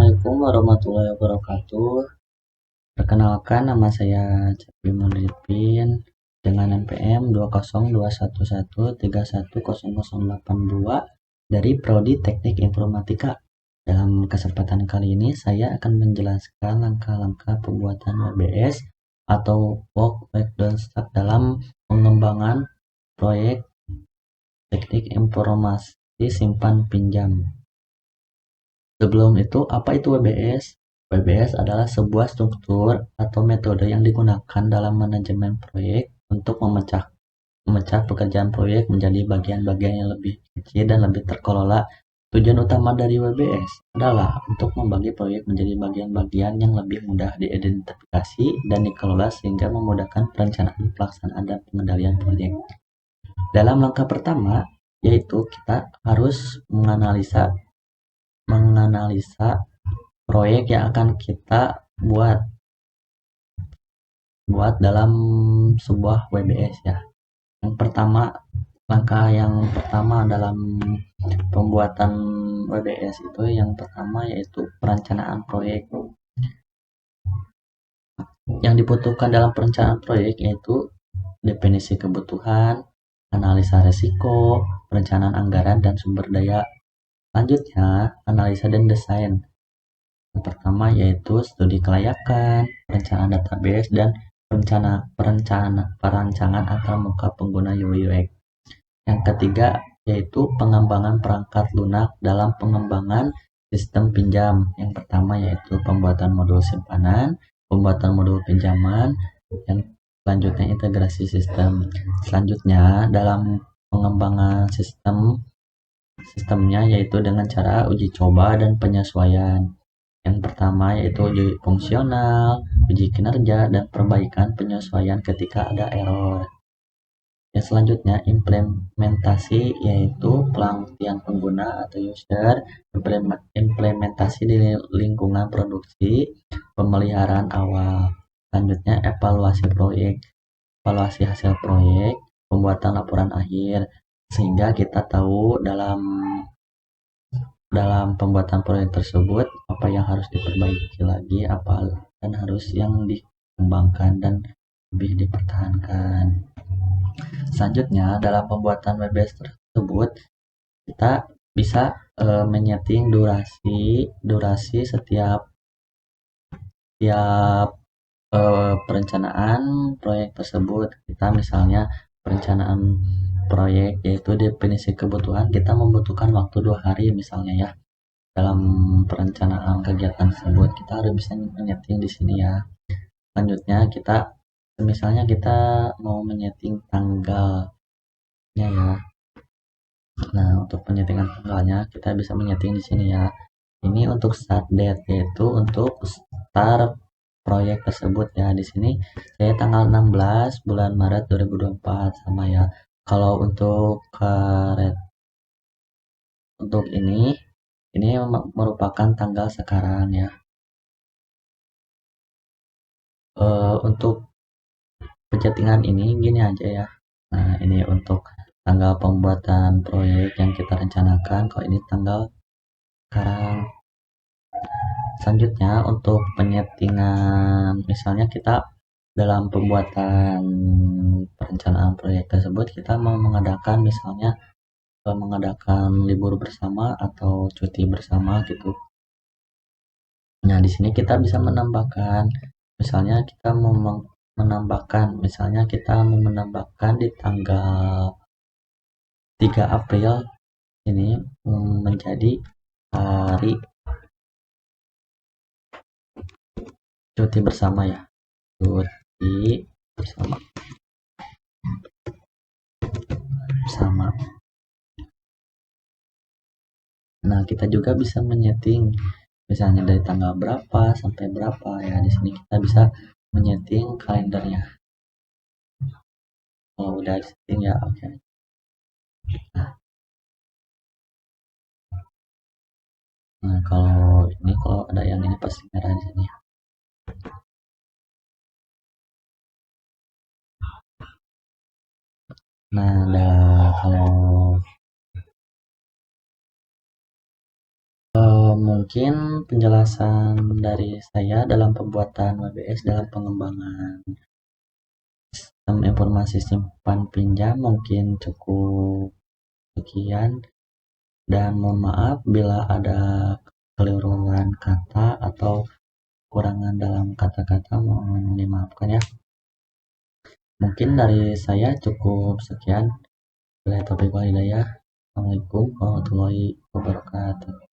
Assalamualaikum warahmatullahi wabarakatuh. Perkenalkan, nama saya Capi Mudripin dengan NPM 2021131310082 dari Prodi Teknik Informatika. Dalam kesempatan kali ini saya akan menjelaskan langkah-langkah pembuatan WBS atau Work Breakdown Step dalam pengembangan proyek teknik informasi simpan pinjam. Sebelum itu, apa itu WBS? WBS adalah sebuah struktur atau metode yang digunakan dalam manajemen proyek untuk memecah pekerjaan proyek menjadi bagian-bagian yang lebih kecil dan lebih terkelola. Tujuan utama dari WBS adalah untuk membagi proyek menjadi bagian-bagian yang lebih mudah diidentifikasi dan dikelola sehingga memudahkan perencanaan, pelaksanaan, dan pengendalian proyek. Dalam langkah pertama, yaitu kita harus menganalisa proyek yang akan kita buat dalam sebuah WBS ya. Langkah yang pertama dalam pembuatan WBS itu yang pertama yaitu perencanaan proyek. Yang dibutuhkan dalam perencanaan proyek yaitu definisi kebutuhan, analisa risiko, perencanaan anggaran, dan sumber daya. Selanjutnya, analisa dan desain. Yang pertama yaitu studi kelayakan, perencanaan database, dan perancangan antarmuka pengguna UI UX. Yang ketiga yaitu pengembangan perangkat lunak dalam pengembangan sistem pinjam. Yang pertama yaitu pembuatan modul simpanan, pembuatan modul pinjaman, yang selanjutnya integrasi sistem. Selanjutnya dalam pengembangan sistemnya yaitu dengan cara uji coba dan penyesuaian. Yang pertama yaitu uji fungsional, uji kinerja, dan perbaikan penyesuaian ketika ada error. Yang selanjutnya implementasi yaitu pelatihan pengguna atau user, implementasi di lingkungan produksi, pemeliharaan awal. Selanjutnya evaluasi proyek, evaluasi hasil proyek, pembuatan laporan akhir, sehingga kita tahu dalam pembuatan proyek tersebut apa yang harus diperbaiki lagi, apa dan harus yang dikembangkan dan lebih dipertahankan. Selanjutnya dalam pembuatan WBS tersebut kita bisa menyeting durasi setiap perencanaan proyek tersebut. Kita misalnya perencanaan proyek yaitu definisi kebutuhan, kita membutuhkan waktu 2 hari misalnya ya. Dalam perencanaan kegiatan tersebut kita harus bisa menyeting di sini ya. Selanjutnya misalnya kita mau menyeting tanggalnya ya. Nah, untuk penyetingan tanggalnya kita bisa menyeting di sini ya. Ini untuk start date, yaitu untuk start proyek tersebut ya. Di sini saya tanggal 16 bulan Maret 2024 sama ya. Kalau untuk ini merupakan tanggal sekarang ya. Untuk penyetingan ini gini aja ya. Nah, ini untuk tanggal pembuatan proyek yang kita rencanakan. Kalau ini tanggal sekarang. Selanjutnya untuk penyetingan, misalnya kita dalam pembuatan perencanaan proyek tersebut kita mau mengadakan misalnya libur bersama atau cuti bersama gitu. Nah, di sini kita bisa menambahkan, misalnya kita mau menambahkan di tanggal 3 April ini menjadi hari cuti bersama ya. Cuti bersama. Nah, kita juga bisa menyeting misalnya dari tanggal berapa sampai berapa ya. Di sini kita bisa menyeting kalendernya. Kalau udah disetting ya oke. Nah, kalau ada yang ini pasti merah di sini. Nah, kalau Mungkin penjelasan dari saya dalam pembuatan WBS dalam pengembangan sistem informasi simpan pinjam mungkin cukup sekian, dan mohon maaf bila ada keliruan kata atau kurangan dalam kata-kata, mohon dimaafkan ya. Mungkin dari saya cukup sekian. Wabillahi taufiq wal hidayah. Assalamualaikum warahmatullahi wabarakatuh.